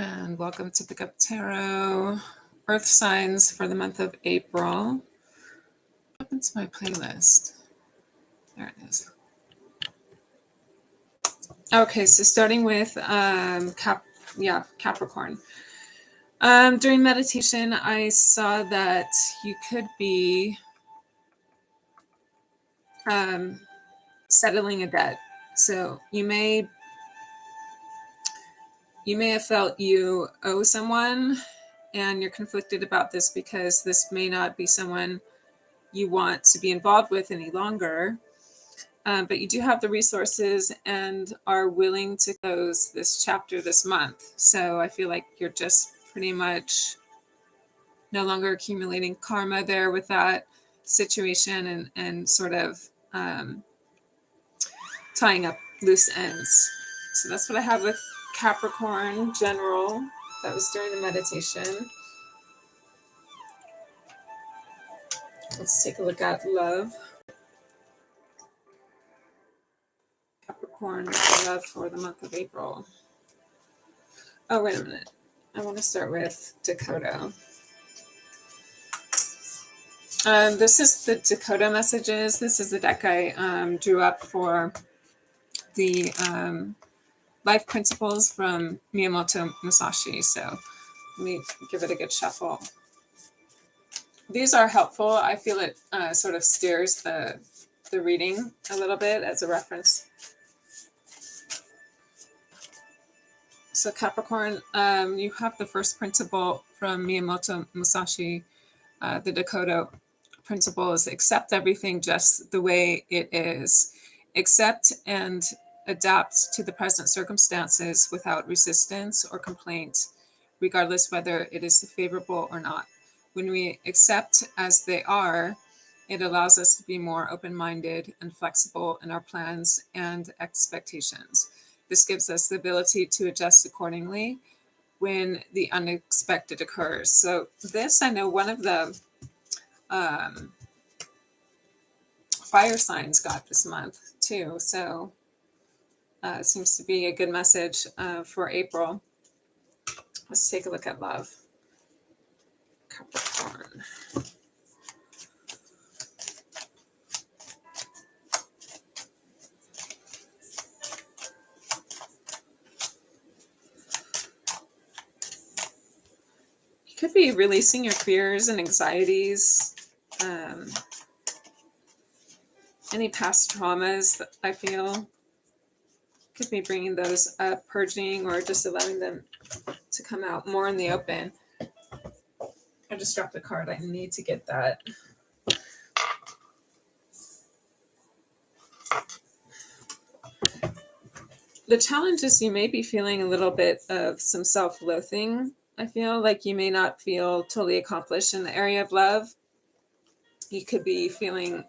And welcome to Pick Up Tarot Earth Signs for the month of April. Up into my playlist. There it is. Okay, so starting with Capricorn. During meditation, I saw that you could be settling a debt. So you may have felt you owe someone, and you're conflicted about this because this may not be someone you want to be involved with any longer. But you do have the resources and are willing to close this chapter this month. So I feel like you're just pretty much no longer accumulating karma there with that situation and sort of tying up loose ends. So that's what I have with Capricorn general. That was during the meditation. Let's take a look at love. Capricorn Love for the month of April. Oh, wait a minute. I want to start with Dakota. This is the Dakota messages. This is the deck I drew up for the life principles from Miyamoto Musashi. So let me give it a good shuffle. These are helpful. I feel it sort of steers the reading a little bit as a reference. So Capricorn, you have the first principle from Miyamoto Musashi. The Dakota principle is accept everything just the way it is. Accept and adapt to the present circumstances without resistance or complaint, regardless whether it is favorable or not. When we accept as they are, it allows us to be more open-minded and flexible in our plans and expectations. This gives us the ability to adjust accordingly when the unexpected occurs. So this, I know one of the fire signs got this month too. So it seems to be a good message for April. Let's take a look at love. Capricorn. You could be releasing your fears and anxieties, any past traumas that I feel. Could be bringing those up, purging, or just allowing them to come out more in the open. I just dropped a card. I need to get that. The challenge is you may be feeling a little bit of some self-loathing. I feel like you may not feel totally accomplished in the area of love. You could be feeling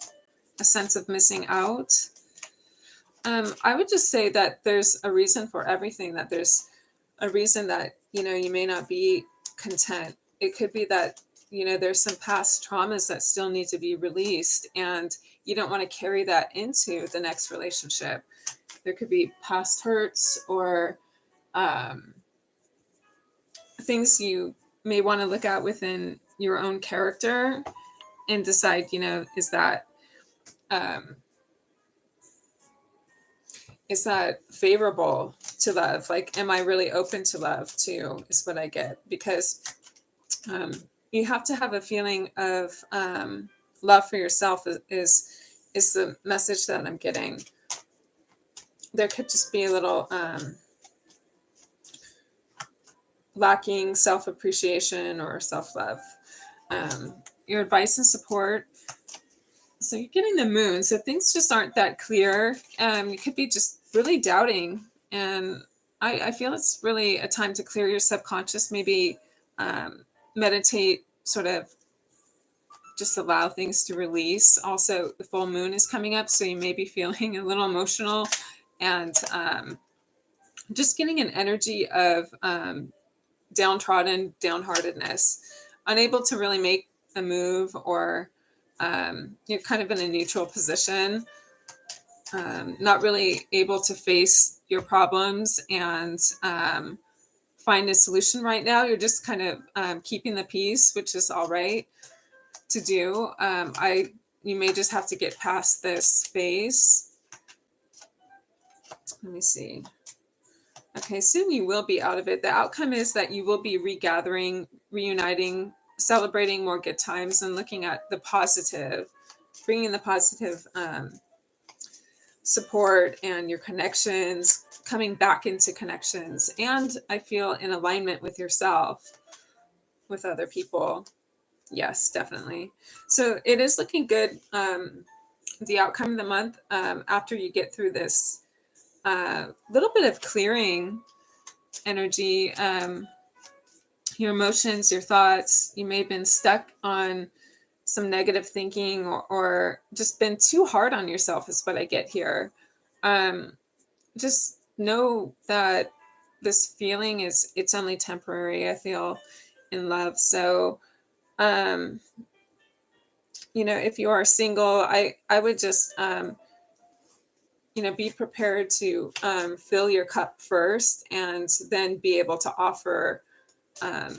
a sense of missing out. I would just say that there's a reason for everything, that there's a reason that, you may not be content. It could be that, there's some past traumas that still need to be released, and you don't want to carry that into the next relationship. There could be past hurts or things you may want to look at within your own character and decide, is that favorable to love? Like, am I really open to love too, is what I get. Because you have to have a feeling of love for yourself is the message that I'm getting. There could just be a little lacking self-appreciation or self-love. Your advice and support. So you're getting the moon. So things just aren't that clear. You could be just really doubting. And I feel it's really a time to clear your subconscious. Maybe meditate, sort of just allow things to release. Also, the full moon is coming up, so you may be feeling a little emotional and just getting an energy of downtrodden, downheartedness, unable to really make a move, or you're kind of in a neutral position, not really able to face your problems and find a solution right now. You're just kind of keeping the peace, which is all right to do. You may just have to get past this phase. Let me see. Okay, soon you will be out of it. The outcome is that you will be regathering, reuniting, celebrating more good times, and looking at the positive, bringing the positive support and your connections, coming back into connections. And I feel in alignment with yourself, with other people. Yes, definitely. So it is looking good. The outcome of the month, after you get through this little bit of clearing energy, your emotions, your thoughts, you may have been stuck on some negative thinking, or just been too hard on yourself is what I get here. Just know that this feeling it's only temporary. I feel in love. So, if you are single, I would just, be prepared to fill your cup first, and then be able to offer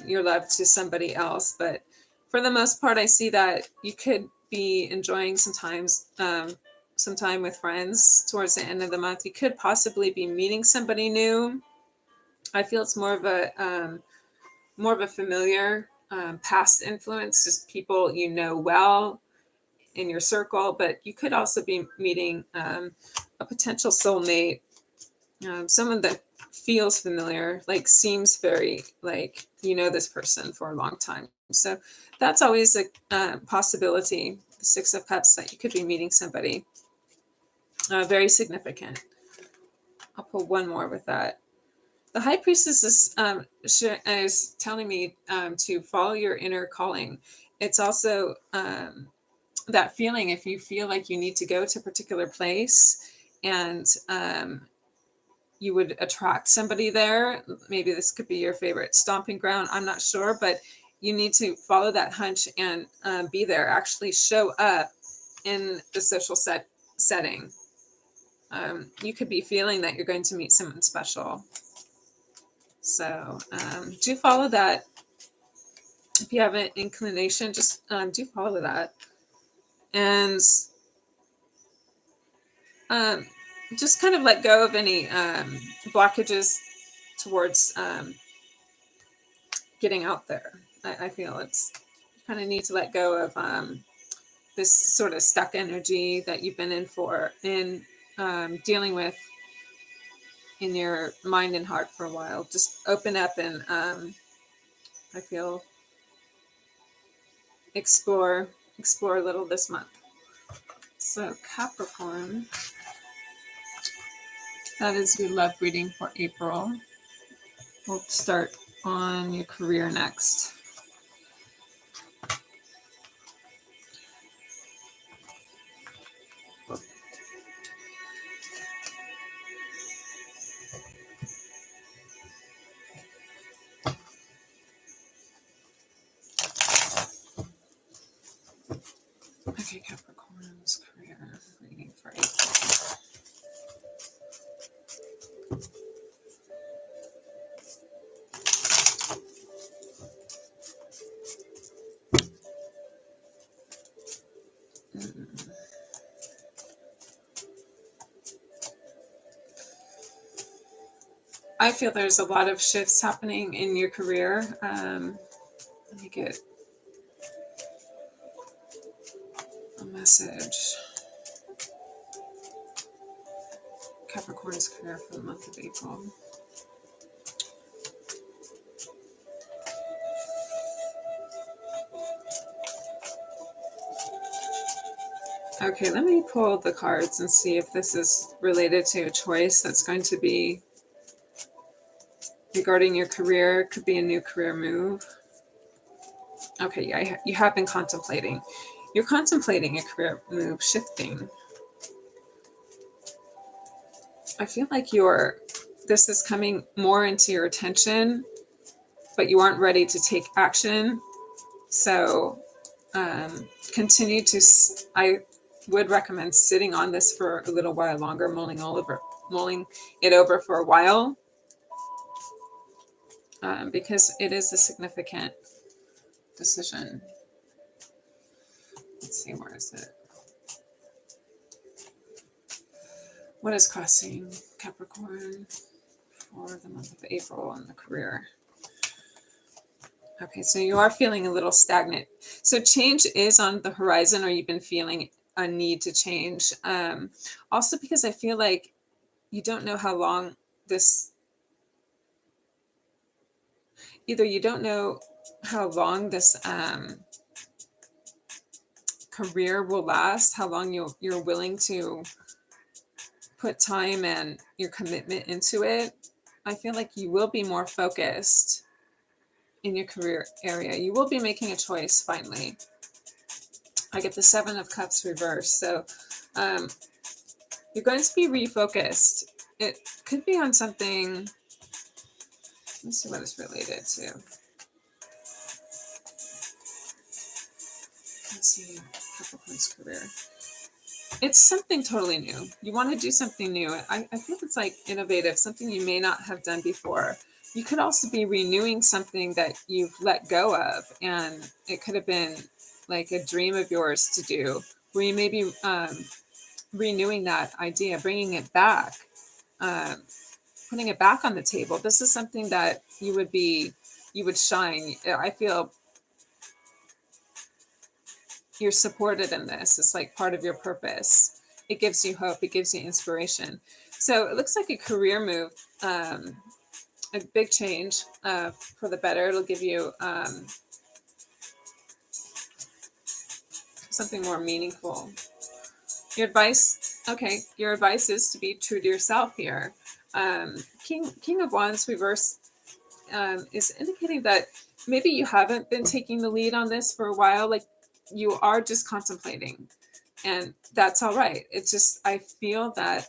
your love to somebody else. But for the most part, I see that you could be enjoying some time with friends towards the end of the month. You could possibly be meeting somebody new. I feel it's more of a familiar past influence, just people you know well in your circle. But you could also be meeting a potential soulmate, someone that feels familiar, like seems very like this person for a long time. So that's always a possibility. The Six of Cups, that you could be meeting somebody very significant. I'll pull one more with that. The High Priestess is telling me to follow your inner calling. It's also that feeling, if you feel like you need to go to a particular place, and you would attract somebody there. Maybe this could be your favorite stomping ground. I'm not sure, but you need to follow that hunch and be there. Actually show up in the social setting. You could be feeling that you're going to meet someone special. So do follow that. If you have an inclination, just do follow that. And just kind of let go of any blockages towards getting out there. I feel it's kind of need to let go of this sort of stuck energy that you've been dealing with in your mind and heart for a while. Just open up and I feel explore a little this month. So Capricorn, that is your love reading for April. We'll start on your career next. Okay, Capricorn's career reading for April. I feel there's a lot of shifts happening in your career. Let me get a message. Capricorn's career for the month of April. Okay, let me pull the cards and see if this is related to a choice that's going to be regarding your career. It could be a new career move. Okay, yeah, you have been contemplating. You're contemplating a career move, shifting. I feel like this is coming more into your attention, but you aren't ready to take action. So continue to, I would recommend sitting on this for a little while longer, mulling it over for a while. because it is a significant decision. Let's see, where is it? What is crossing Capricorn for the month of April in the career? Okay, so you are feeling a little stagnant. So change is on the horizon, or you've been feeling a need to change. Also because I feel like you don't know how long this, either you don't know how long this career will last, how long you're willing to put time and your commitment into it. I feel like you will be more focused in your career area. You will be making a choice finally. I get the 7 of Cups reversed. So you're going to be refocused. It could be on something. Let's see what it's related to. Let's see, Capricorn's career. It's something totally new. You want to do something new. I feel it's like innovative, something you may not have done before. You could also be renewing something that you've let go of, and it could have been like a dream of yours to do, where you may be renewing that idea, bringing it back, putting it back on the table. This is something that you would shine. I feel you're supported in this. It's like part of your purpose. It gives you hope. It gives you inspiration. So it looks like a career move, a big change for the better. It'll give you something more meaningful. Your advice, okay, your advice is to be true to yourself here. King of Wands reverse is indicating that maybe you haven't been taking the lead on this for a while. Like, you are just contemplating, and that's all right. It's just, I feel that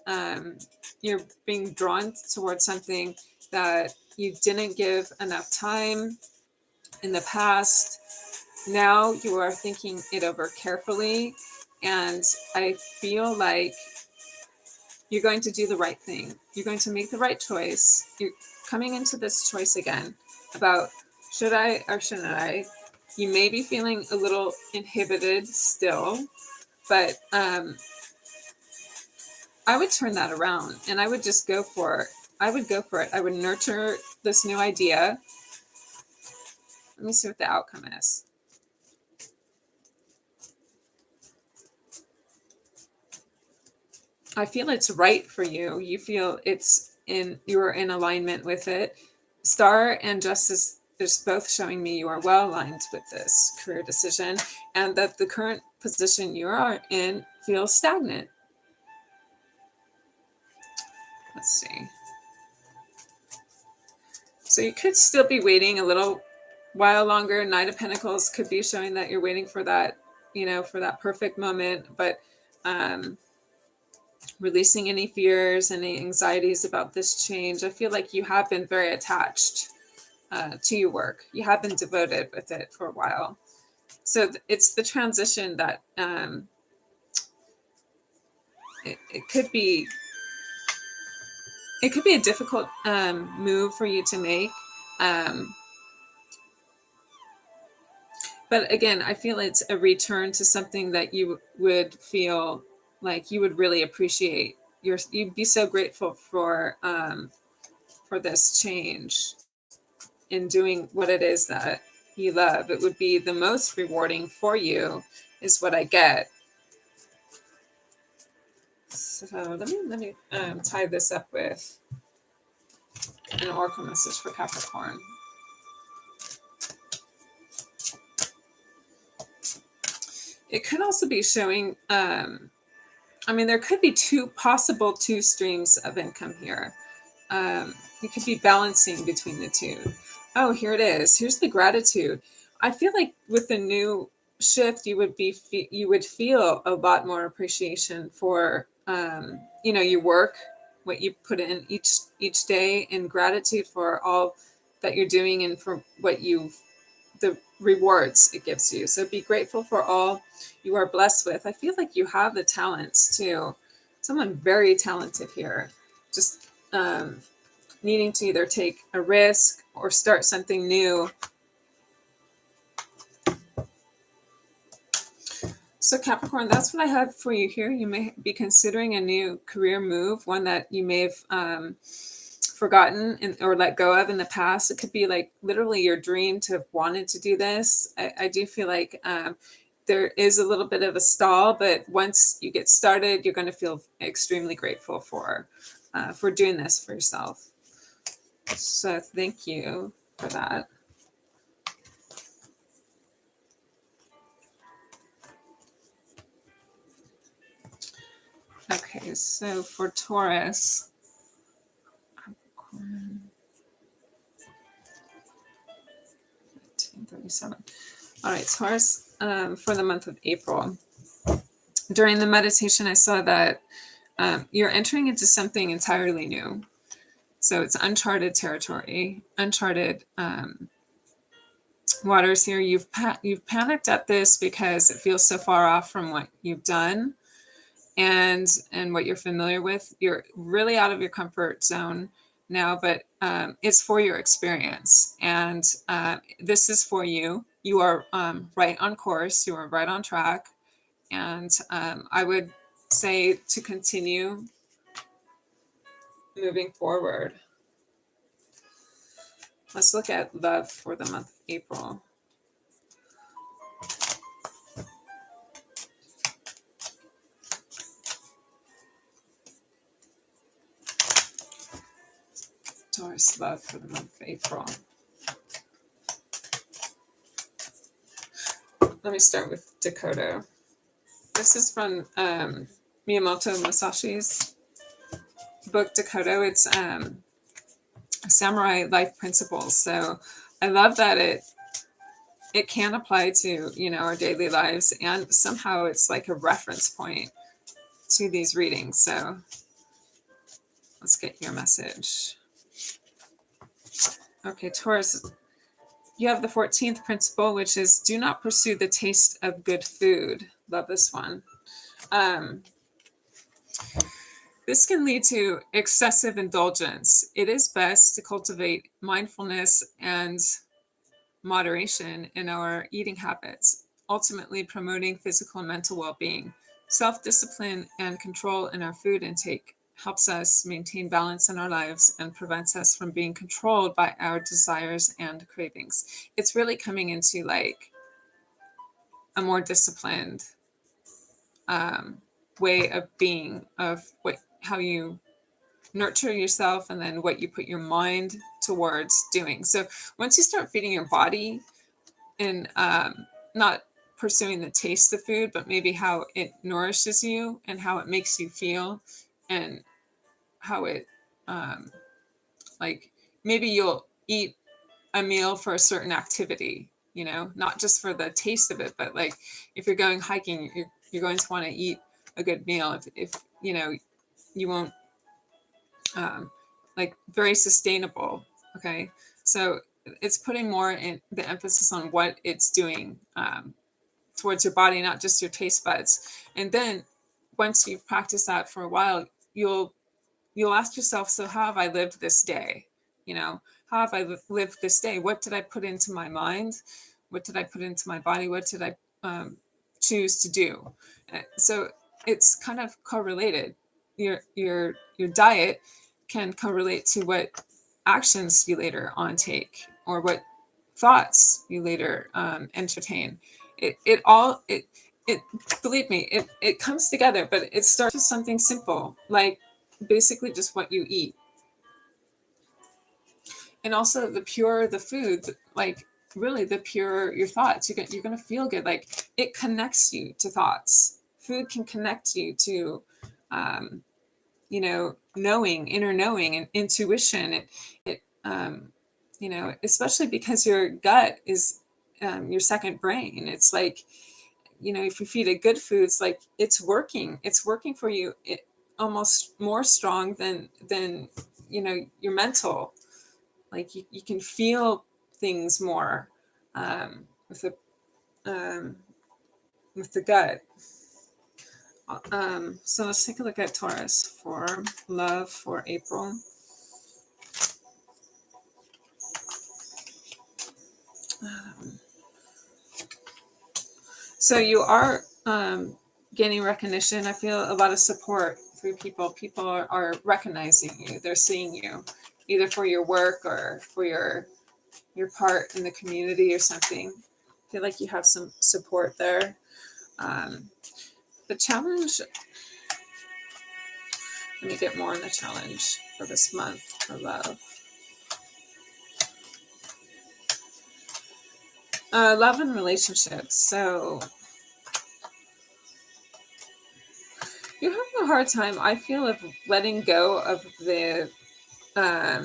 you're being drawn towards something that you didn't give enough time in the past. Now you are thinking it over carefully, and I feel like you're going to do the right thing. You're going to make the right choice. You're coming into this choice again about, should I or shouldn't I? You may be feeling a little inhibited still, but I would turn that around, and I would just go for it. I would go for it. I would nurture this new idea. Let me see what the outcome is. I feel it's right for you. You feel you're in alignment with it. Star and Justice, there's both showing me you are well aligned with this career decision, and that the current position you are in feels stagnant. Let's see. So you could still be waiting a little while longer. Knight of Pentacles could be showing that you're waiting for that, for that perfect moment, but releasing any fears, any anxieties about this change. I feel like you have been very attached to your work. You have been devoted with it for a while. So it's the transition that it could be a difficult move for you to make. But again, I feel it's a return to something that you would feel like you would really appreciate. You'd be so grateful for this change in doing what it is that you love. It would be the most rewarding for you, is what I get. So let me tie this up with an oracle message for Capricorn. It could also be showing, there could be two streams of income here. You could be balancing between the two. Oh, here it is. Here's the gratitude. I feel like with the new shift, you would feel a lot more appreciation for, your work, what you put in each day, and gratitude for all that you're doing and for the rewards it gives you. So be grateful for all you are blessed with. I feel like you have the talents too. Someone very talented here. Just needing to either take a risk or start something new. So Capricorn, that's what I have for you here. You may be considering a new career move, one that you may have forgotten or let go of in the past. It could be like literally your dream to have wanted to do this. I do feel like there is a little bit of a stall, but once you get started, you're going to feel extremely grateful for doing this for yourself. So thank you for that. Okay, so for Taurus, 1937. All right, Taurus, for the month of April. During the meditation, I saw that you're entering into something entirely new. So it's uncharted territory, uncharted waters here. You've panicked at this because it feels so far off from what you've done and what you're familiar with. You're really out of your comfort zone now, but it's for your experience, and this is for you. You are right on course. You are right on track, and I would say to continue moving forward. Let's look at love for the month of April. Taurus love for the month of April. Let me start with Dakota. This is from Miyamoto Musashi's book, Dakota. It's samurai life principles. So I love that it can apply to, our daily lives, and somehow it's like a reference point to these readings. So let's get your message. Okay, Taurus, you have the 14th principle, which is do not pursue the taste of good food. Love this one. This can lead to excessive indulgence. It is best to cultivate mindfulness and moderation in our eating habits, ultimately promoting physical and mental well-being. Self-discipline and control in our food intake helps us maintain balance in our lives and prevents us from being controlled by our desires and cravings. It's really coming into like a more disciplined way of being, of how you nurture yourself and then what you put your mind towards doing. So once you start feeding your body and not pursuing the taste of food, but maybe how it nourishes you and how it makes you feel, and how it like maybe you'll eat a meal for a certain activity, not just for the taste of it, but like if you're going hiking, you're going to want to eat a good meal. If you won't like very sustainable. Okay, so it's putting more in the emphasis on what it's doing towards your body, not just your taste buds. And then once you've practiced that for a while, you'll ask yourself, so how have I lived this day? How have I lived this day? What did I put into my mind? What did I put into my body? What did I choose to do? So it's kind of correlated. Your diet can correlate to what actions you later on take, or what thoughts you later entertain. It believe me, it comes together, but it starts with something simple, like basically just what you eat. And also the purer the food, like really the purer your thoughts, you're going to feel good. Like it connects you to thoughts. Food can connect you to knowing, inner knowing and intuition. It especially because your gut is your second brain. It's like, if you feed it good foods, like it's working for you. It almost more strong than your mental. Like you can feel things more with the gut. So let's take a look at Taurus for love for April. So you are gaining recognition. I feel a lot of support through people. People are recognizing you. They're seeing you, either for your work or for your part in the community or something. I feel like you have some support there. The challenge, let me get more on the challenge for this month for love. Love and relationships. So you're having a hard time, I feel, of letting go of the I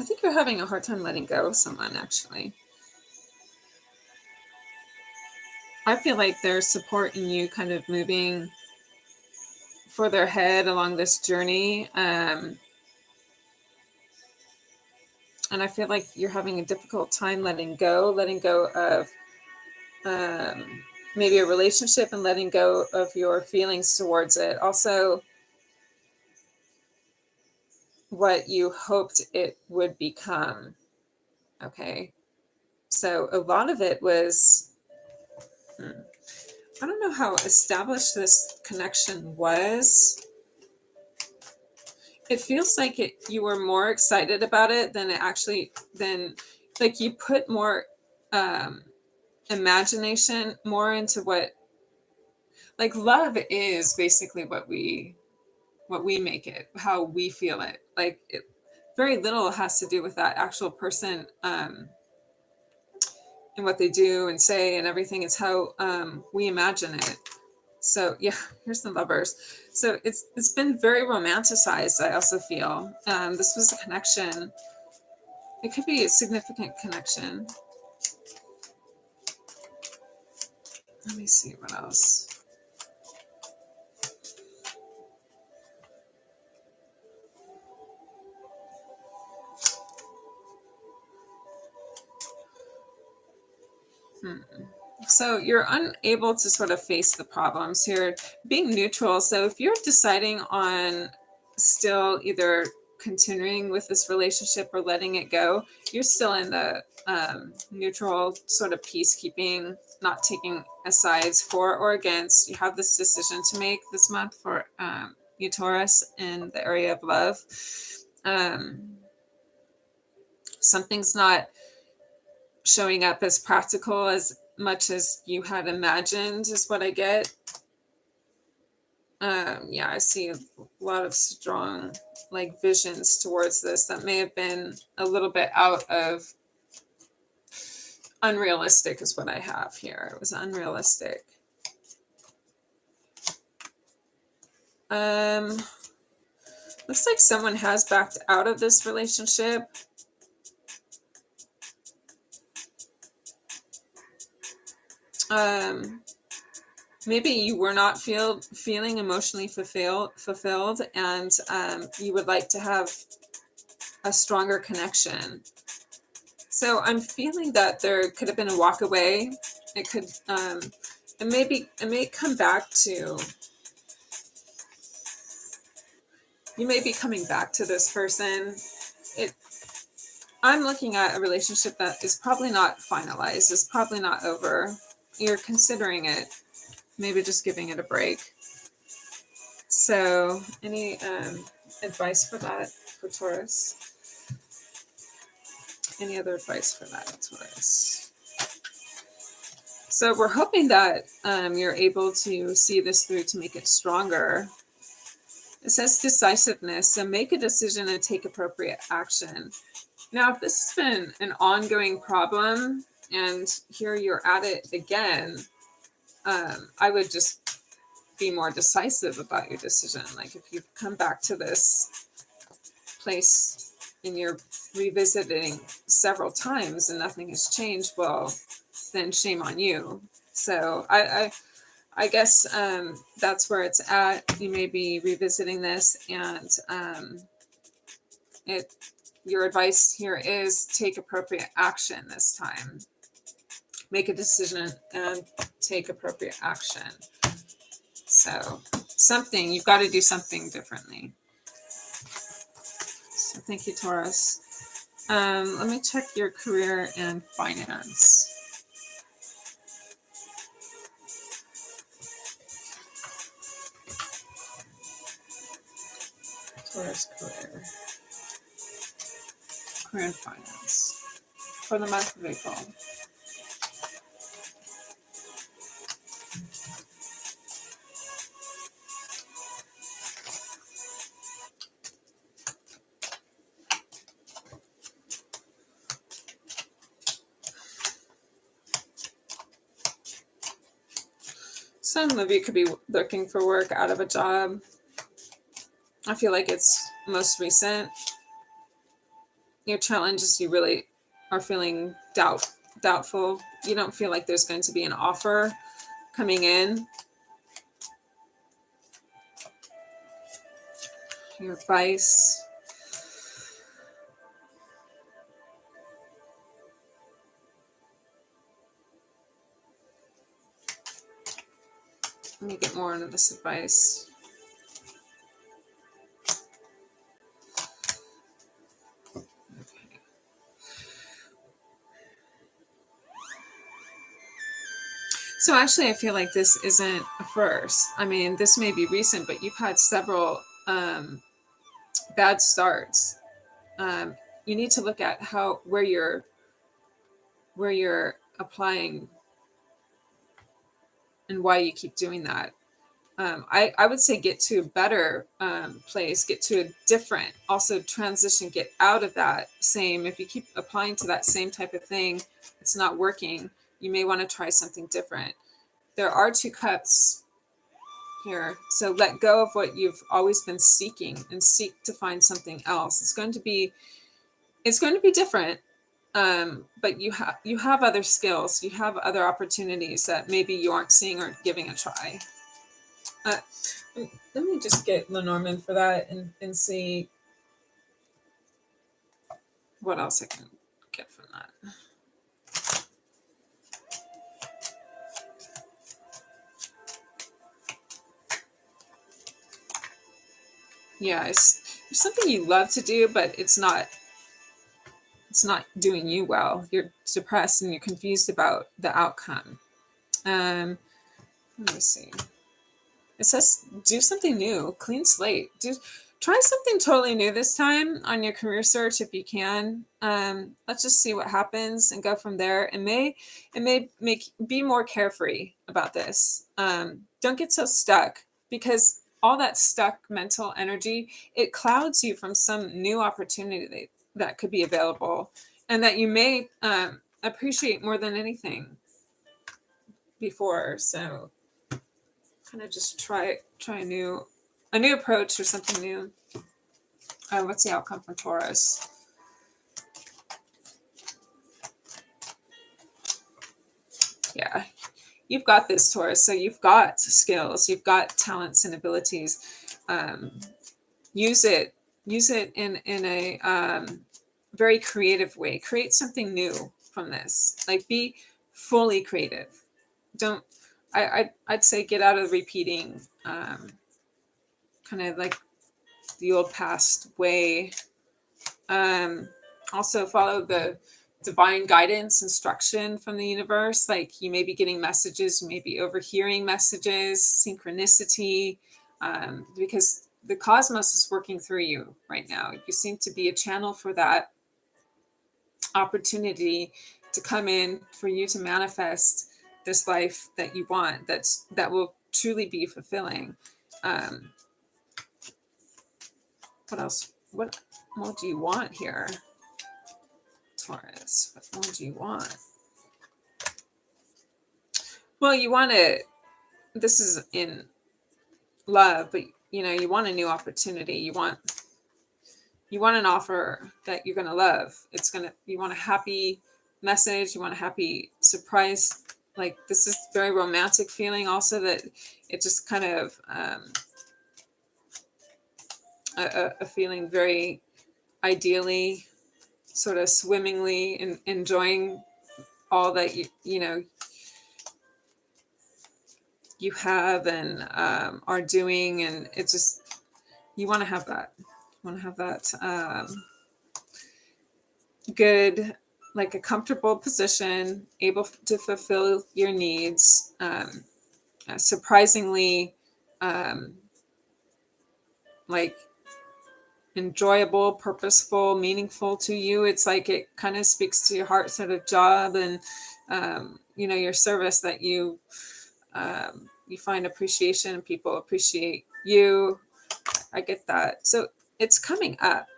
think you're having a hard time letting go of someone, actually. I feel like there's support in you kind of moving further ahead along this journey. And I feel like you're having a difficult time letting go of maybe a relationship and letting go of your feelings towards it. Also, what you hoped it would become. Okay. So a lot of it was, I don't know how established this connection was. It feels like you were more excited about it than like you put more imagination more into what, like, love is basically what we make it, how we feel it. Like, very little has to do with that actual person and what they do and say and everything. It's how we imagine it. So yeah, here's the Lovers. So it's been very romanticized, I also feel. This was a connection. It could be a significant connection. Let me see what else. So you're unable to sort of face the problems here, being neutral. So if you're deciding on still either continuing with this relationship or letting it go, you're still in the neutral sort of peacekeeping, not taking sides for or against. You have this decision to make this month for you, Taurus, in the area of love. Something's not showing up as practical as much as you had imagined, is what I get. Yeah, I see a lot of strong like visions towards this that may have been a little bit out of unrealistic, is what I have here. It was unrealistic. Looks like someone has backed out of this relationship. Maybe you were not feeling emotionally fulfilled, and you would like to have a stronger connection. So I'm feeling that there could have been a walk away. It could, it may come back to, you may be coming back to this person. I'm looking at a relationship that is probably not finalized, is probably not over. You're considering it, maybe just giving it a break. So any advice for that for Taurus? Any other advice for that, Taurus? So we're hoping that you're able to see this through to make it stronger. It says decisiveness, so make a decision and take appropriate action. Now, if this has been an ongoing problem and here you're at it again, I would just be more decisive about your decision. Like, if you've come back to this place and you're revisiting several times and nothing has changed, well, then shame on you. So I guess that's where it's at. You may be revisiting this, and your advice here is take appropriate action this time. Make a decision and take appropriate action. So you've got to do something differently. Thank you, Taurus. Let me check your career and finance. Taurus career. Career and finance for the month of April. Some of you could be looking for work out of a job. I feel like it's most recent. Your challenge is you really are feeling doubtful. You don't feel like there's going to be an offer coming in. Your advice. Let me get more into this advice. So actually, I feel like this isn't a first. I mean, this may be recent, but you've had several bad starts. You need to look at where you're applying and why you keep doing that. I would say get to a better place, get to a different, also transition, get out of that same. If you keep applying to that same type of thing, it's not working. You may want to try something different. There are 2 cups here. So let go of what you've always been seeking and seek to find something else. It's going to be different. But you have other skills, you have other opportunities that maybe you aren't seeing or giving a try. Let me just get Lenormand for that and see what else I can get from that. Yeah, it's something you love to do, but it's not doing you well. You're depressed and you're confused about the outcome. Let me see. It says do something new, clean slate. Try something totally new this time on your career search if you can. Let's just see what happens and go from there. It may be more carefree about this. Don't get so stuck, because all that stuck mental energy, it clouds you from some new opportunity that could be available and that you may appreciate more than anything before. So kind of just try a new approach or something new. What's the outcome for Taurus? Yeah, you've got this, Taurus. So you've got skills, you've got talents and abilities. Use it in a very creative way. Create something new from this. Like, be fully creative. Don't. I'd say get out of repeating, kind of like the old past way. Also follow the divine guidance, instruction from the universe. Like, you may be getting messages, you may be overhearing messages, synchronicity, because the cosmos is working through you right now. You seem to be a channel for that opportunity to come in, for you to manifest this life that you want, that will truly be fulfilling. What else? What more do you want here, Taurus? What more do you want? Well, you want to, this is in love, but you want a new opportunity. You want an offer that you're going to love. You want a happy message. You want a happy surprise. Like, this is very romantic feeling also, that it just kind of, a feeling very ideally, sort of swimmingly, and enjoying all that you have and are doing, and it's just, you want to have that. You want to have that good, like a comfortable position, able to fulfill your needs, surprisingly like enjoyable, purposeful, meaningful to you. It's like it kind of speaks to your heart sort of job, and you know, your service that you find appreciation, and people appreciate you. I get that. So it's coming up.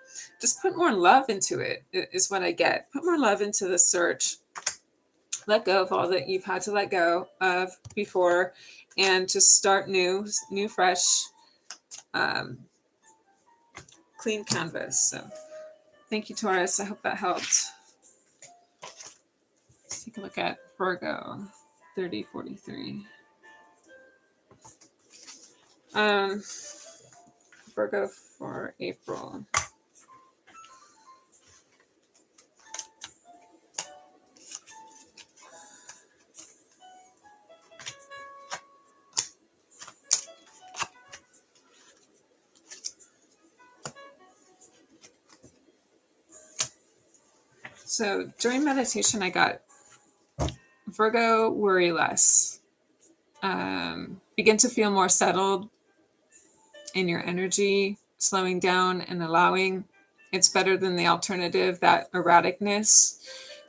Just put more love into it, is what I get. Put more love into the search. Let go of all that you've had to let go of before, and just start new, fresh, clean canvas. So thank you, Taurus. I hope that helped. Let's take a look at Virgo 3043. Virgo for April. So during meditation, I got Virgo, worry less. Begin to feel more settled in your energy, slowing down and allowing. It's better than the alternative, that erraticness.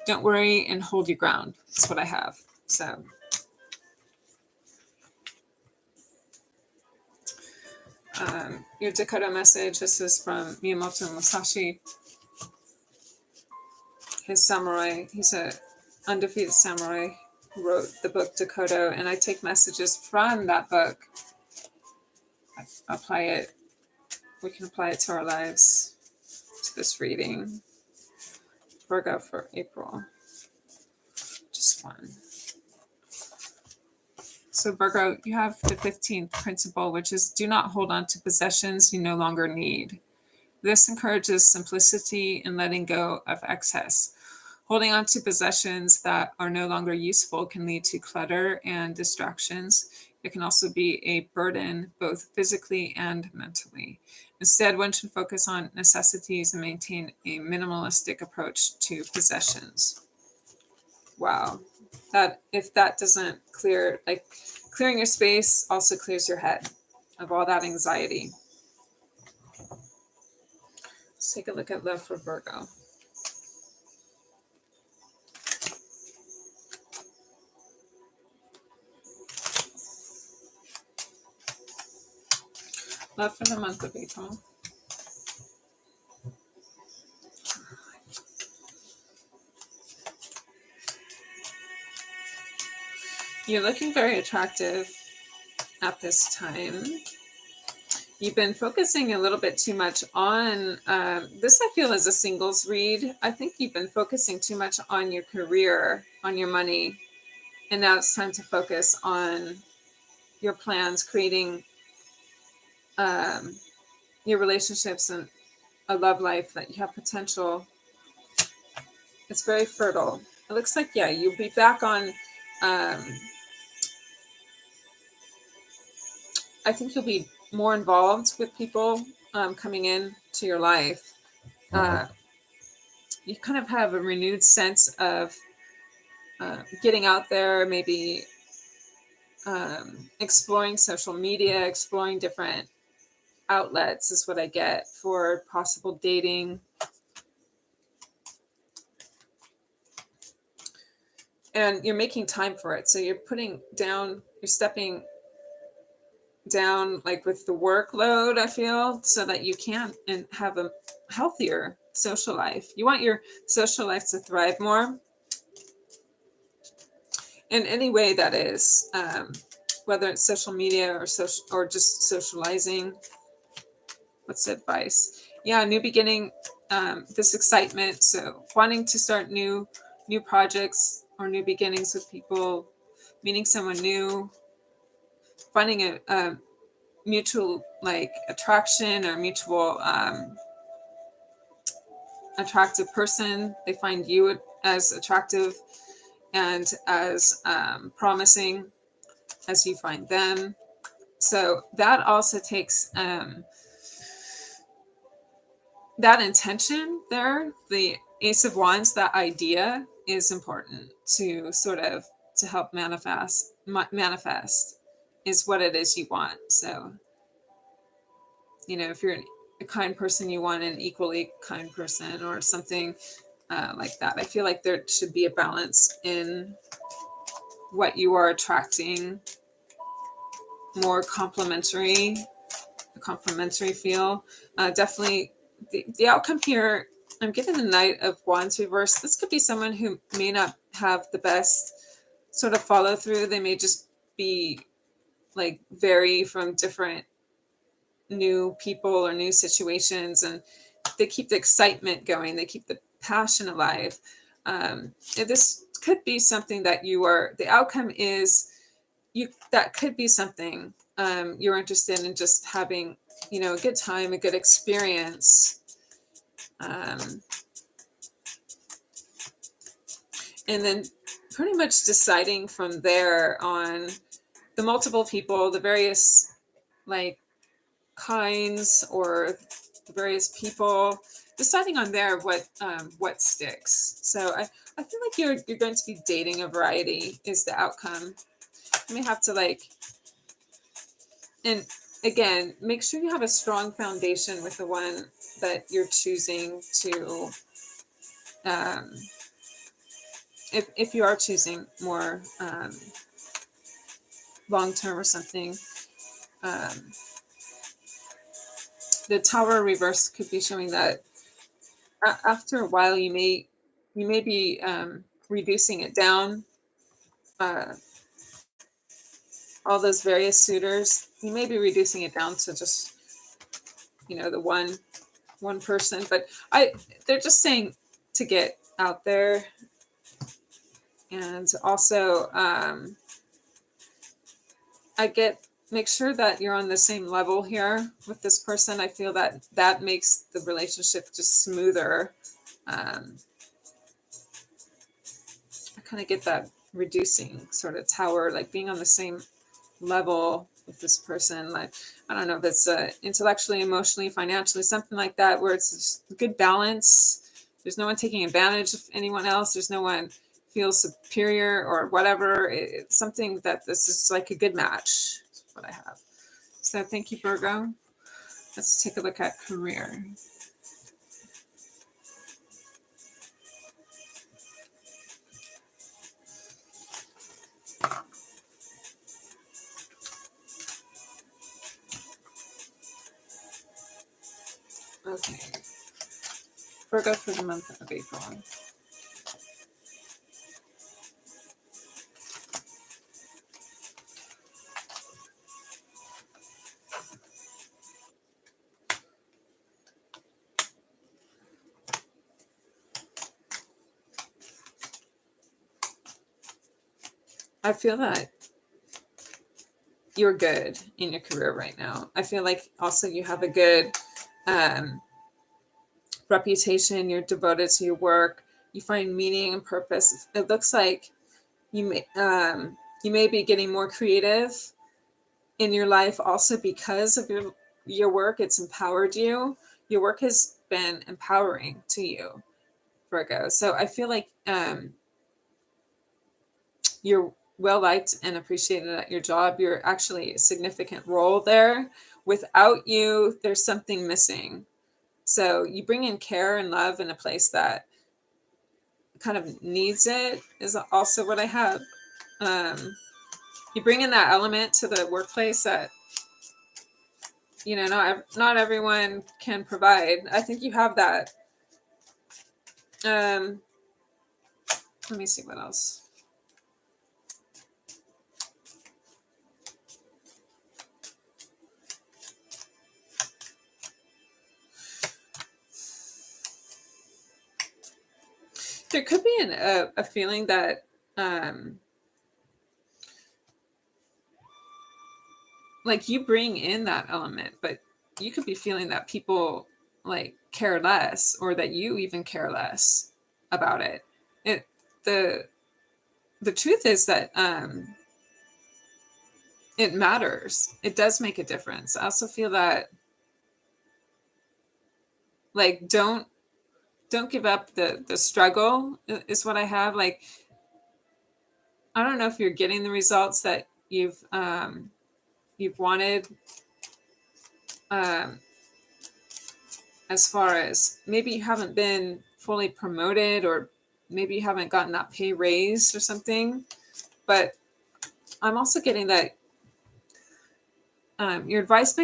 Don't worry and hold your ground. That's what I have. So your Dakota message, this is from Miyamoto Musashi. His samurai, he's a undefeated samurai who wrote the book Dakota, and I take messages from that book. Apply it. We can apply it to our lives, to this reading. Virgo for April. Just one. So Virgo, you have the 15th principle, which is do not hold on to possessions you no longer need. This encourages simplicity and letting go of excess. Holding on to possessions that are no longer useful can lead to clutter and distractions. It can also be a burden, both physically and mentally. Instead, one should focus on necessities and maintain a minimalistic approach to possessions. Wow. That, if that doesn't clear, like clearing your space also clears your head of all that anxiety. Let's take a look at love for Virgo. Love for the month of April. You're looking very attractive at this time. You've been focusing a little bit too much on, this I feel is a singles read. I think you've been focusing too much on your career, on your money. And now it's time to focus on your plans, creating your relationships and a love life that you have potential. It's very fertile. It looks like, yeah, you'll be back on, I think you'll be more involved with people coming in to your life. You kind of have a renewed sense of getting out there, maybe exploring social media, exploring different outlets is what I get for possible dating. And you're making time for it. So you're putting down, you're stepping down like with the workload, I feel, so that you can and have a healthier social life. You want your social life to thrive more in any way that is, whether it's social media or social or just socializing. What's the advice? Yeah, new beginning, this excitement. So wanting to start new projects or new beginnings with people, meeting someone new, finding a mutual like attraction or mutual attractive person. They find you as attractive and as promising as you find them. So that also takes that intention there, the Ace of Wands, that idea is important to sort of to help manifest is what it is you want. So, you know, if you're a kind person, you want an equally kind person or something like that. I feel like there should be a balance in what you are attracting, more complementary feel. Definitely the outcome here, I'm getting the Knight of Wands reverse. This could be someone who may not have the best sort of follow through. They may just be like vary from different new people or new situations, and they keep the excitement going. They keep the passion alive. This could be something that the outcome is that could be something you're interested in, just having, you know, a good time, a good experience. And then pretty much deciding from there on the multiple people, the various like kinds or the various people, deciding on there what sticks. So I feel like you're going to be dating a variety is the outcome. You may have to and again, make sure you have a strong foundation with the one that you're choosing to if you are choosing more long-term or something. The Tower reverse could be showing that after a while you may be reducing it down. All those various suitors, you may be reducing it down to just, you know, the one person. But they're just saying to get out there. And also make sure that you're on the same level here with this person. I feel that makes the relationship just smoother. I kind of get that reducing sort of tower, like being on the same level with this person. Like, I don't know if it's intellectually, emotionally, financially, something like that, where it's just a good balance. There's no one taking advantage of anyone else. There's no one feels superior or whatever. It's something that this is like a good match. That's what I have. So thank you, Virgo. Let's take a look at career. Okay. Virgo for the month of April. I feel that you're good in your career right now. I feel like also you have a good reputation. You're devoted to your work. You find meaning and purpose. It looks like you may be getting more creative in your life also because of your work. It's empowered you. Your work has been empowering to you, Virgo. So I feel like you're well liked and appreciated at your job. You're actually a significant role there. Without you, there's something missing. So you bring in care and love in a place that kind of needs it, is also what I have. You bring in that element to the workplace that, you know, not everyone can provide. I think you have that. Let me see what else. There could be a feeling that like you bring in that element, but you could be feeling that people like care less, or that you even care less about it. The truth is that it matters. It does make a difference. I also feel that like don't don't give up the struggle is what I have. Like, I don't know if you're getting the results that you've wanted, as far as maybe you haven't been fully promoted, or maybe you haven't gotten that pay raise or something. But I'm also getting that your advice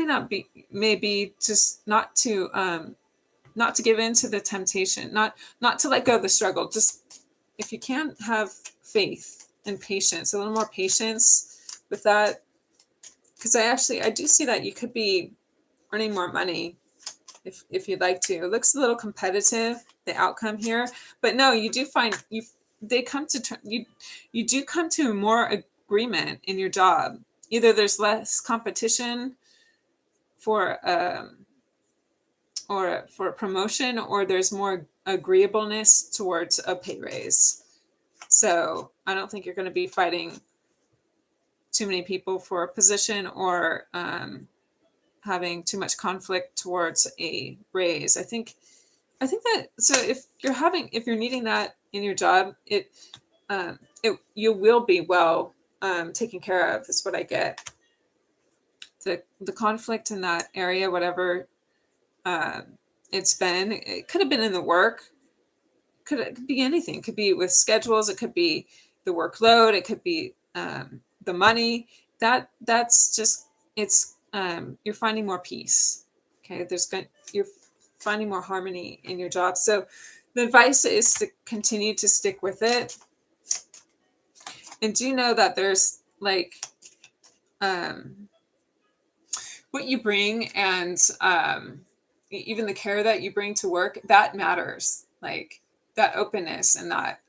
may be just not to give in to the temptation, not to let go of the struggle. Just, if you can, have faith and patience, a little more patience with that. Because I do see that you could be earning more money if you'd like to. It looks a little competitive, the outcome here, but no, you do find you do come to more agreement in your job. Either there's less competition for or for a promotion, or there's more agreeableness towards a pay raise. So I don't think you're going to be fighting too many people for a position, or having too much conflict towards a raise. I think that, so if you're needing that in your job, you will be well taken care of, is what I get. The conflict in that area, whatever it could have been in the work, it could be anything. It could be with schedules, it could be the workload, it could be the money. That's just, it's you're finding more peace. Okay, you're finding more harmony in your job. So the advice is to continue to stick with it, and do know that there's like what you bring, and even the care that you bring to work, that matters. Like that openness and that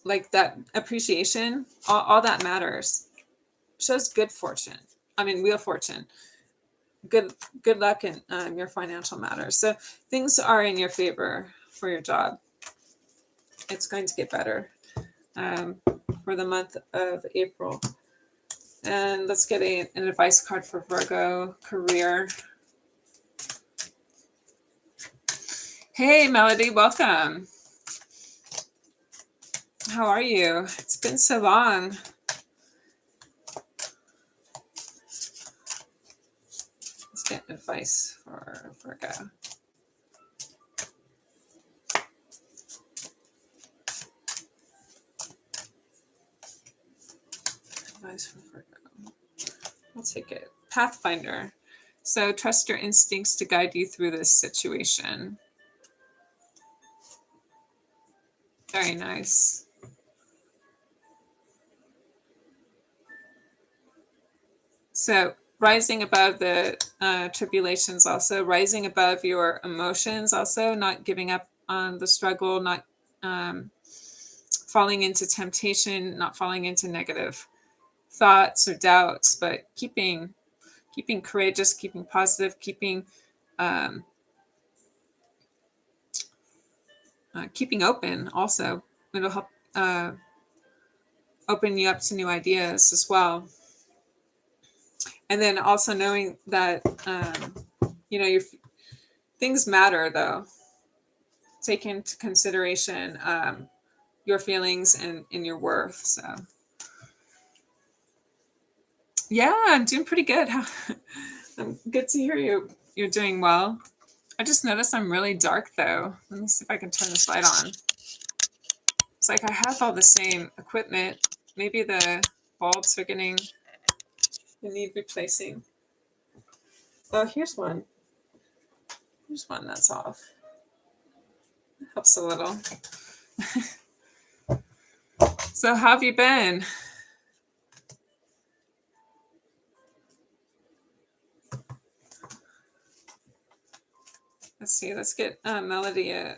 like that appreciation, all that matters. Shows good fortune. I mean, wheel fortune. Good luck in your financial matters. So things are in your favor for your job. It's going to get better for the month of April. And let's get an advice card for Virgo Career. Hey, Melody, welcome. How are you? It's been so long. Let's get advice for Virgo. Advice for Virgo. I'll take it. Pathfinder. So trust your instincts to guide you through this situation. Very nice. So rising above the tribulations, also rising above your emotions, also not giving up on the struggle, not falling into temptation, not falling into negative thoughts or doubts, but keeping courageous, keeping positive, keeping open. Also, it'll help open you up to new ideas as well. And then also knowing that your things matter, though. Take into consideration your feelings and your worth. So yeah, I'm doing pretty good. Good to hear you're doing well. I just noticed I'm really dark, though. Let me see if I can turn this light on. It's like I have all the same equipment. Maybe the bulbs are they need replacing. Oh, here's one. Here's one that's off. It helps a little. So how have you been? Let's see. Let's get Melody a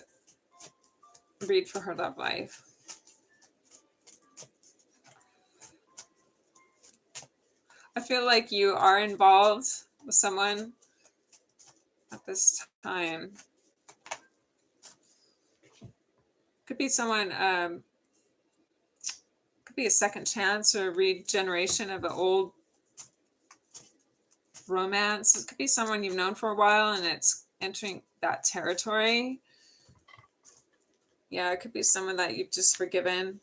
read for her love life. I feel like you are involved with someone at this time. Could be someone, could be a second chance or regeneration of an old romance. It could be someone you've known for a while and it's entering that territory. Yeah, it could be someone that you've just forgiven,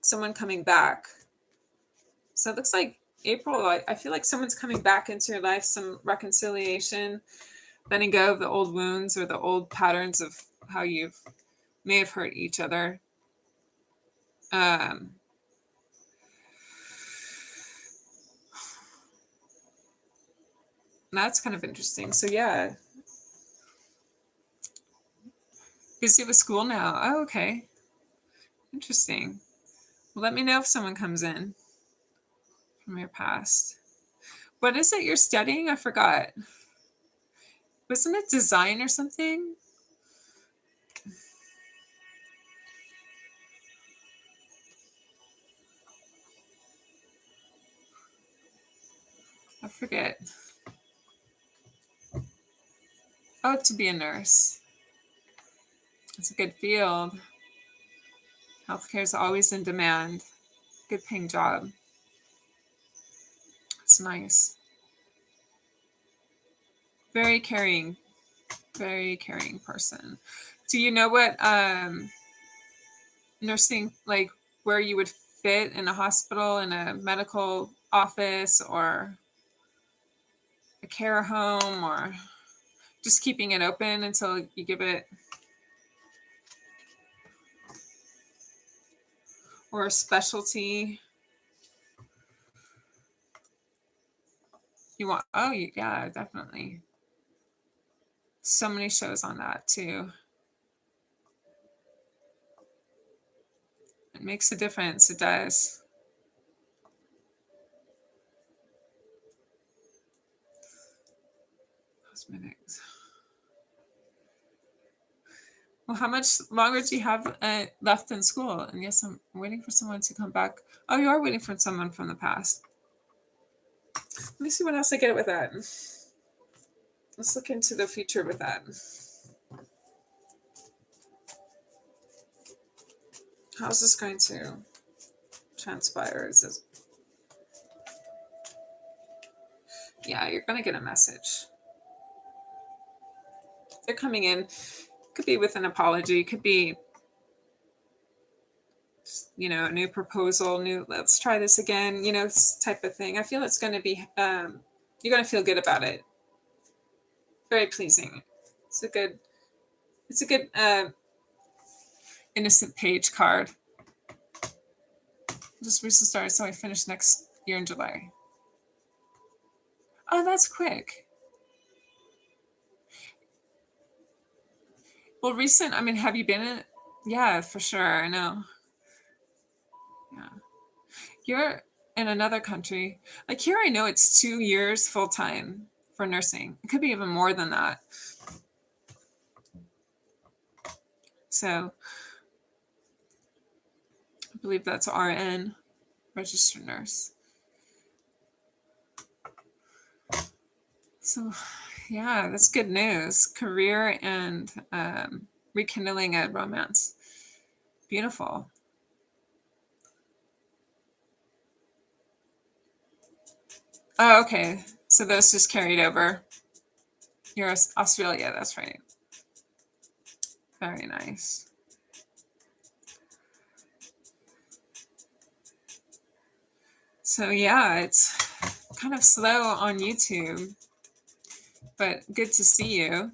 someone coming back. So it looks like April, I feel like someone's coming back into your life, some reconciliation, letting go of the old wounds or the old patterns of how you may have hurt each other. That's kind of interesting. So yeah, busy with school now. Oh, okay. Interesting. Well, let me know if someone comes in from your past. What is it you're studying? I forgot. Wasn't it design or something? I forget. Oh, to be a nurse. It's a good field. Healthcare is always in demand. Good paying job. It's nice. Very caring person. Do you know what nursing, like where you would fit in a hospital, in a medical office, or a care home, or just keeping it open until you give it, or a specialty you want? Oh, yeah, definitely. So many shows on that too. It makes a difference. It does. Cosmetics. Well, how much longer do you have left in school? And yes, I'm waiting for someone to come back. Oh, you are waiting for someone from the past. Let me see what else I get with that. Let's look into the future with that. How's this going to transpire? Is this... Yeah, you're going to get a message. They're coming in. Could be with an apology. Could be, you know, a new proposal, let's try this again, you know, type of thing. I feel it's going to be, you're going to feel good about it. Very pleasing. It's a good innocent page card. Just recently started, so I finish next year in July. Oh, that's quick. Well, recent, I mean, have you been in? Yeah, for sure. I know. Yeah. You're in another country. Like here, I know it's 2 years full time for nursing. It could be even more than that. So I believe that's RN, registered nurse. So yeah, that's good news. Career and rekindling a romance. Beautiful. Oh, okay. So those just carried over. You're Australia, that's right. Very nice. So yeah, it's kind of slow on YouTube, but good to see you.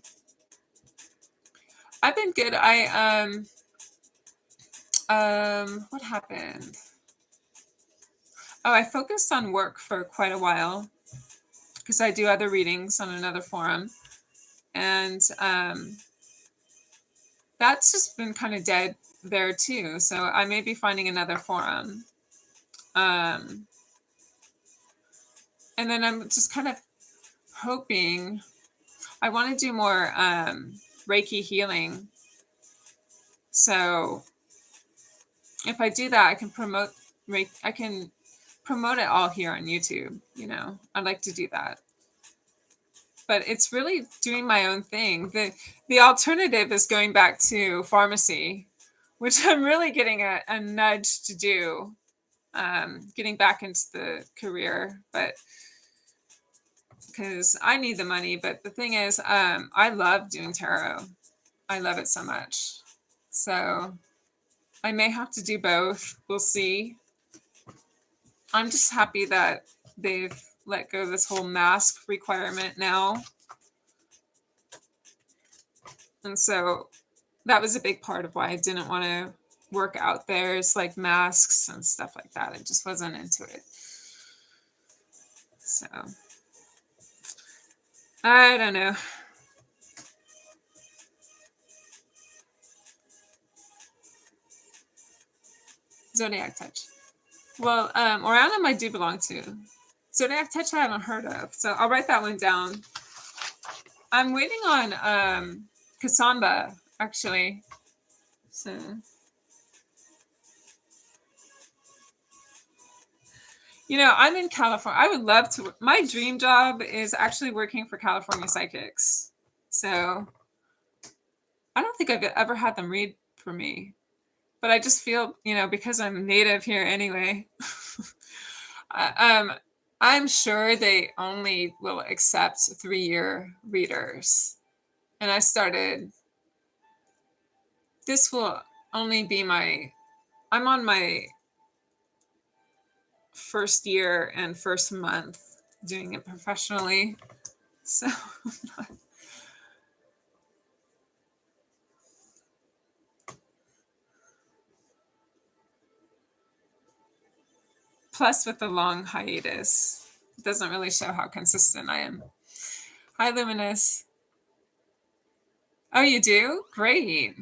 I've been good. What happened? Oh, I focused on work for quite a while because I do other readings on another forum, and that's just been kind of dead there too. So I may be finding another forum. And then I'm just kind of hoping, I want to do more Reiki healing. So if I do that, I can promote Reiki. I can promote it all here on YouTube. You know, I'd like to do that. But it's really doing my own thing. The alternative is going back to pharmacy, which I'm really getting a nudge to do. Getting back into the career, but because I need the money. But the thing is, I love doing tarot. I love it so much. So I may have to do both. We'll see. I'm just happy that they've let go of this whole mask requirement now. And so that was a big part of why I didn't want to work out there, is like masks and stuff like that. I just wasn't into it. So I don't know. Zodiac touch. Well, Orianum I do belong to. Zodiac touch I haven't heard of. So I'll write that one down. I'm waiting on Cassandra, actually. So you know, I'm in California. I would love to. My dream job is actually working for California Psychics. So I don't think I've ever had them read for me. But I just feel, you know, because I'm native here anyway, I'm sure they only will accept 3-year readers. And I started, this will only be I'm on my first year and first month doing it professionally. So plus with the long hiatus, it doesn't really show how consistent I am. Hi, Luminous. Oh, you do? Great.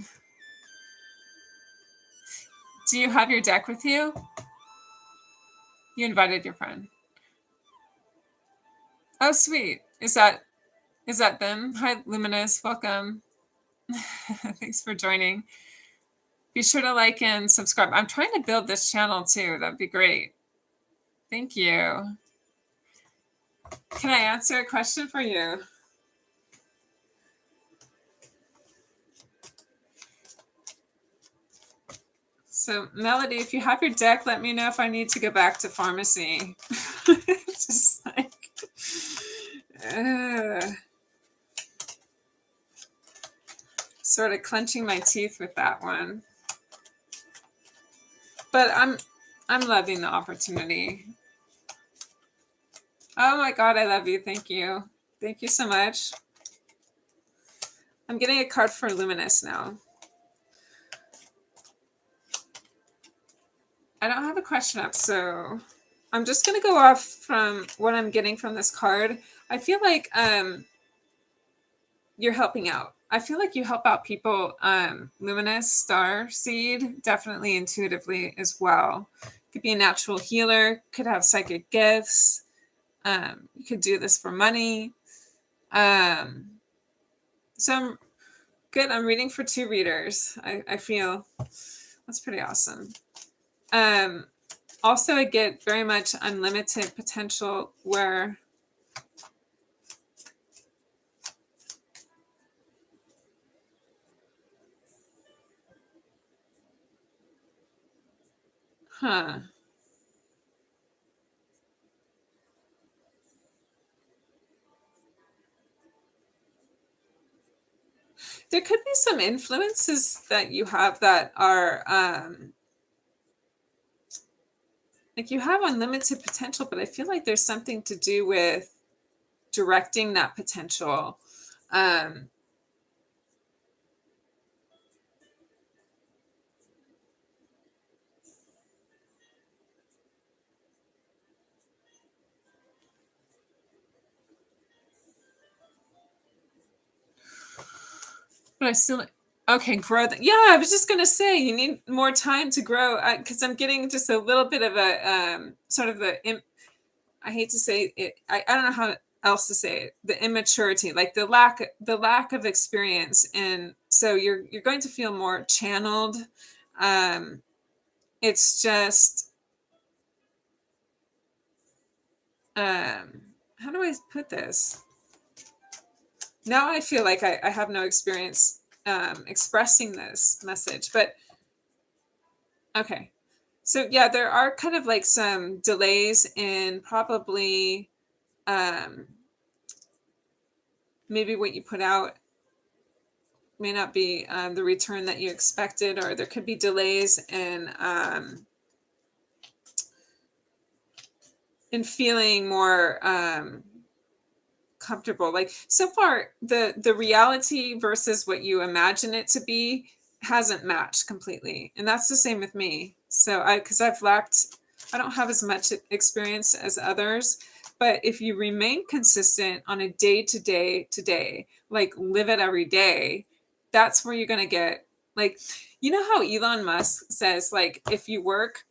Do you have your deck with you? You invited your friend. Oh, sweet. Is that them? Hi, Luminous. Welcome. Thanks for joining. Be sure to like and subscribe. I'm trying to build this channel too. That'd be great. Thank you. Can I answer a question for you? So, Melody, if you have your deck, let me know if I need to go back to pharmacy. Just like, sort of clenching my teeth with that one. But I'm loving the opportunity. Oh my God, I love you. Thank you. Thank you so much. I'm getting a card for Luminous now. I don't have a question up, so I'm just going to go off from what I'm getting from this card. I feel like you're helping out. I feel like you help out people. Luminous, Star Seed, definitely intuitively as well. Could be a natural healer, could have psychic gifts. You could do this for money. So I'm good. I'm reading for 2 readers. I feel that's pretty awesome. Also, I get very much unlimited potential where there could be some influences that you have that are like you have unlimited potential, but I feel like there's something to do with directing that potential. But I still, okay, growth. Yeah, I was just going to say you need more time to grow because I'm getting just a little bit of a sort of I hate to say it. I don't know how else to say it. The immaturity, like the lack of experience. And so you're going to feel more channeled. It's just, how do I put this? Now I feel like I have no experience expressing this message, but okay. So yeah, there are kind of like some delays in probably maybe what you put out may not be the return that you expected, or there could be delays in feeling more comfortable. Like so far, the reality versus what you imagine it to be hasn't matched completely, and that's the same with me. So because I don't have as much experience as others, but if you remain consistent on a day to day, like live it every day, that's where you're going to get, like, you know how Elon Musk says, like, if you work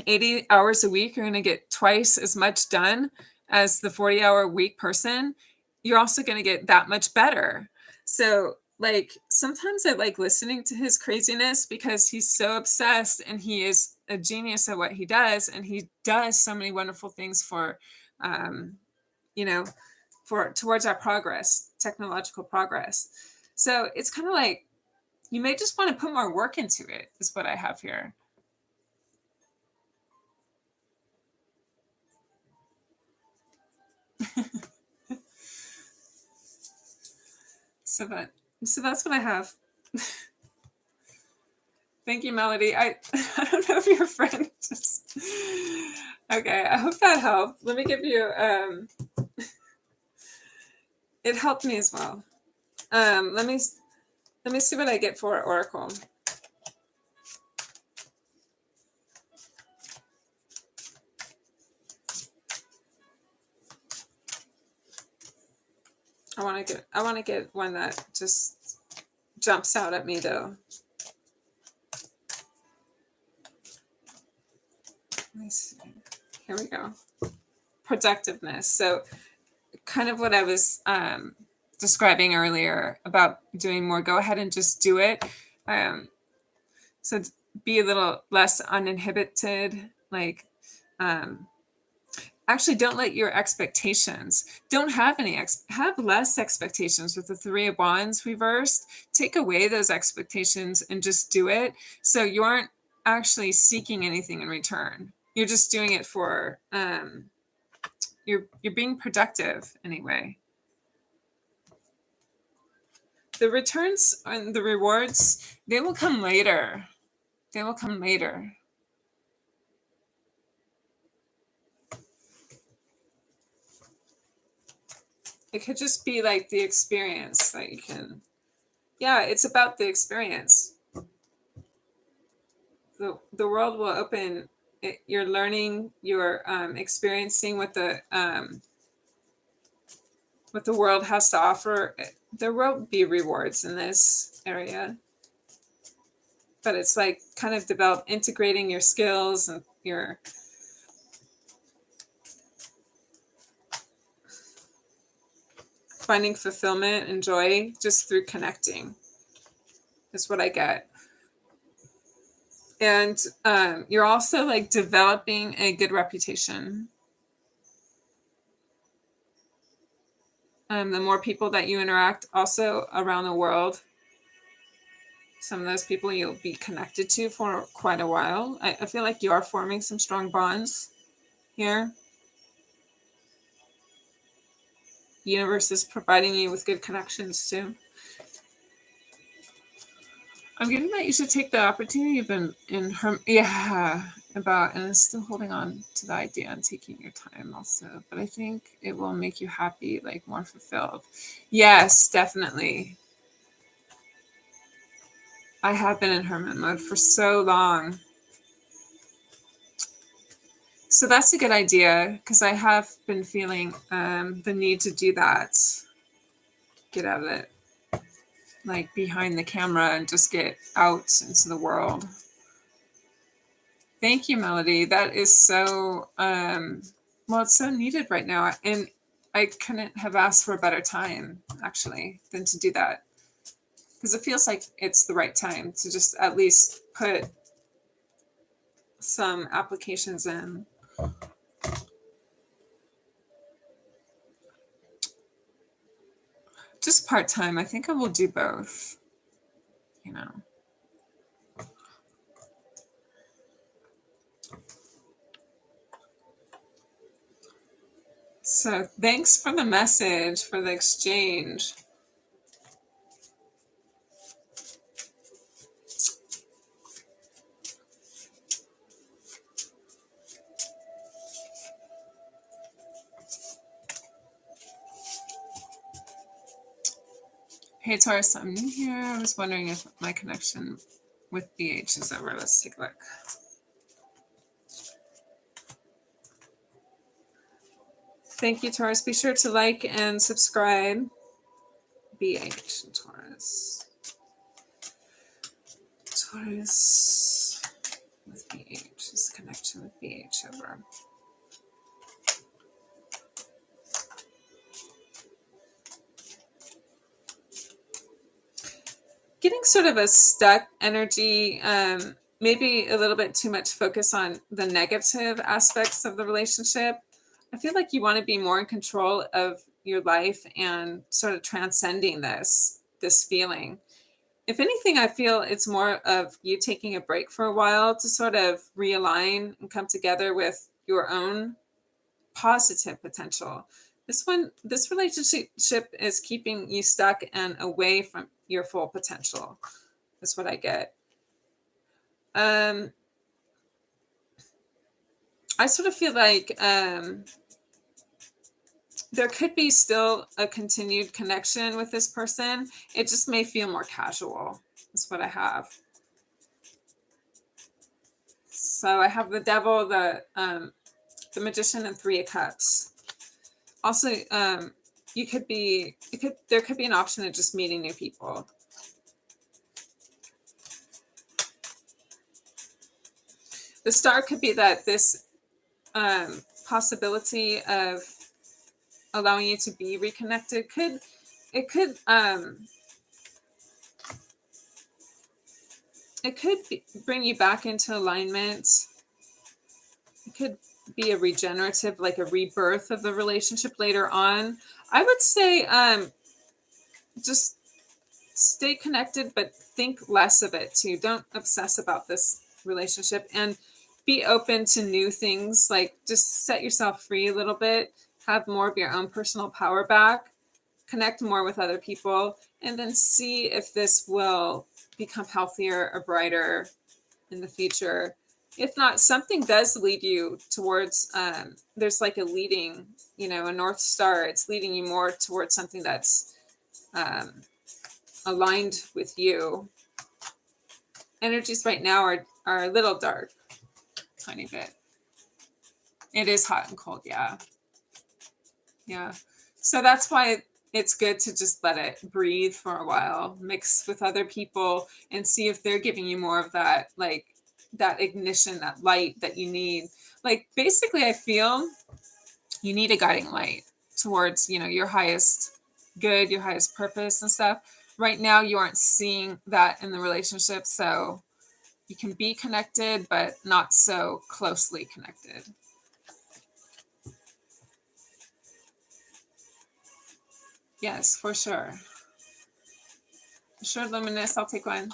80 hours a week, you're going to get twice as much done as the 40-hour week person. You're also going to get that much better. So, like, sometimes I like listening to his craziness because he's so obsessed and he is a genius at what he does. And he does so many wonderful things for, you know, towards our progress, technological progress. So it's kind of like, you may just want to put more work into it, is what I have here. So that's what I have. Thank you, Melody. I don't know if you're a friend. Okay, I hope that helped. Let me give you it helped me as well. Let me see what I get for Oracle. I want to get one that just jumps out at me, though. Let me see. Here we go. Productiveness. So kind of what I was describing earlier about doing more. Go ahead and just do it. So be a little less uninhibited. Like, actually, don't let your expectations, don't have any, have less expectations with the Three of Wands reversed. Take away those expectations and just do it. So you aren't actually seeking anything in return. You're just doing it for, you're being productive anyway. The returns and the rewards, they will come later. They will come later. It could just be like the experience that you can, yeah, it's about the experience. The world will open, you're learning, you're experiencing what the world has to offer. There will be rewards in this area, but it's like kind of integrating your skills and your finding fulfillment and joy just through connecting is what I get. And you're also like developing a good reputation. The more people that you interact also around the world, some of those people you'll be connected to for quite a while. I feel like you are forming some strong bonds here. The universe is providing you with good connections too. I'm getting that you should take the opportunity you've been in her, and still holding on to the idea and taking your time also. But I think it will make you happy, like more fulfilled. Yes, definitely. I have been in hermit mode for so long. So that's a good idea because I have been feeling the need to do that. Get out of it. Like behind the camera and just get out into the world. Thank you, Melody. That is so, it's so needed right now. And I couldn't have asked for a better time, actually, than to do that. Because it feels like it's the right time to just at least put some applications in. Just part-time. I think I will do both, you know. So thanks for the message, for the exchange. Hey Taurus, I'm new here. I was wondering if my connection with BH is over. Let's take a look. Thank you, Taurus. Be sure to like and subscribe. BH, Taurus. Taurus with BH. Is the connection with BH over? Getting sort of a stuck energy, maybe a little bit too much focus on the negative aspects of the relationship. I feel like you want to be more in control of your life and sort of transcending this feeling. If anything, I feel it's more of you taking a break for a while to sort of realign and come together with your own positive potential. This relationship is keeping you stuck and away from your full potential. That's what I get. I sort of feel like there could be still a continued connection with this person. It just may feel more casual. That's what I have. So I have the Devil, the Magician, and Three of Cups. Also, there could be an option of just meeting new people. The Star could be that this possibility of allowing you to be reconnected could bring you back into alignment. It could be a regenerative, like a rebirth of the relationship later on. I would say just stay connected, but think less of it too. Don't obsess about this relationship and be open to new things. Like just set yourself free a little bit, have more of your own personal power back, connect more with other people, and then see if this will become healthier or brighter in the future. If not, something does lead you towards, there's like a leading, a North Star. It's leading you more towards something that's aligned with you. Energies right now are a little dark, tiny bit. It is hot and cold, yeah. Yeah. So that's why it's good to just let it breathe for a while, mix with other people, and see if they're giving you more of that, like that ignition, that light that you need. Like basically, I feel you need a guiding light towards, your highest good, your highest purpose and stuff. Right now, you aren't seeing that in the relationship, so you can be connected, but not so closely connected. Yes, for sure. Sure, Luminous, I'll take one.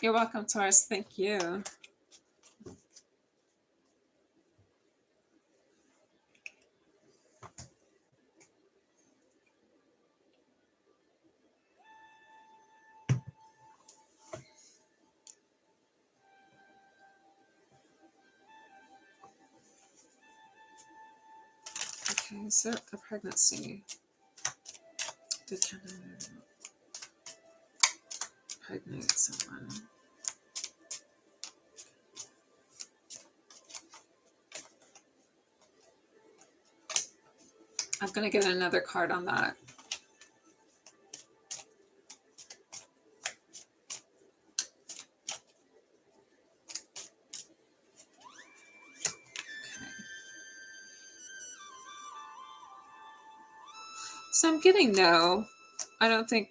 You're welcome, Taurus. Thank you. Okay, so the pregnancy. Did pregnant someone? I'm going to get another card on that. Okay. So I'm getting no. I don't think.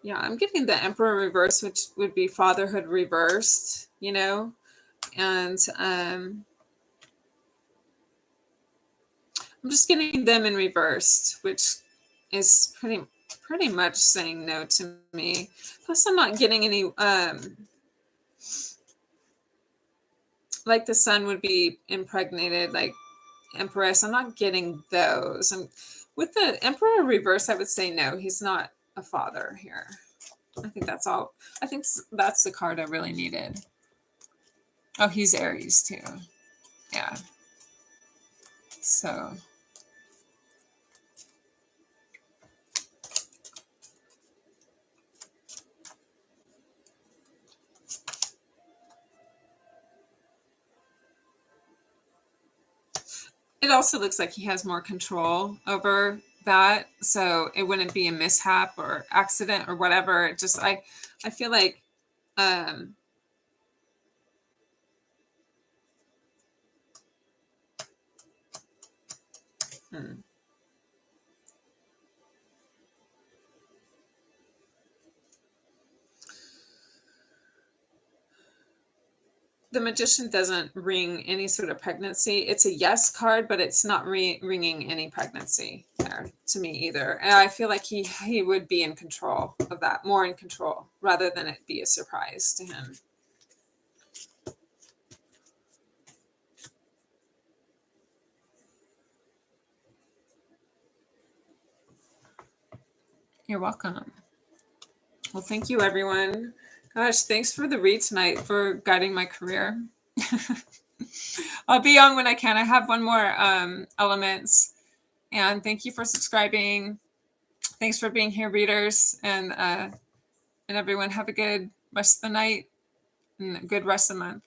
Yeah, I'm getting the Emperor reverse, which would be fatherhood reversed, and I'm just getting them in reversed, which is pretty much saying no to me. Plus, I'm not getting any, like the sun would be impregnated, like Empress. I'm not getting those. With the Emperor reverse, I would say no, he's not a father here. I think that's all. I think that's the card I really needed. Oh, he's Aries too. Yeah. So. It also looks like he has more control over that, so it wouldn't be a mishap or accident or whatever. It just I feel like the Magician doesn't ring any sort of pregnancy. It's a yes card, but it's not ringing any pregnancy there to me either. And I feel like he would be in control of that, more in control, rather than it be a surprise to him. You're welcome. Well, thank you, everyone. Gosh, thanks for the read tonight, for guiding my career. I'll be on when I can. I have one more elements. And thank you for subscribing. Thanks for being here, readers. And everyone have a good rest of the night and a good rest of the month.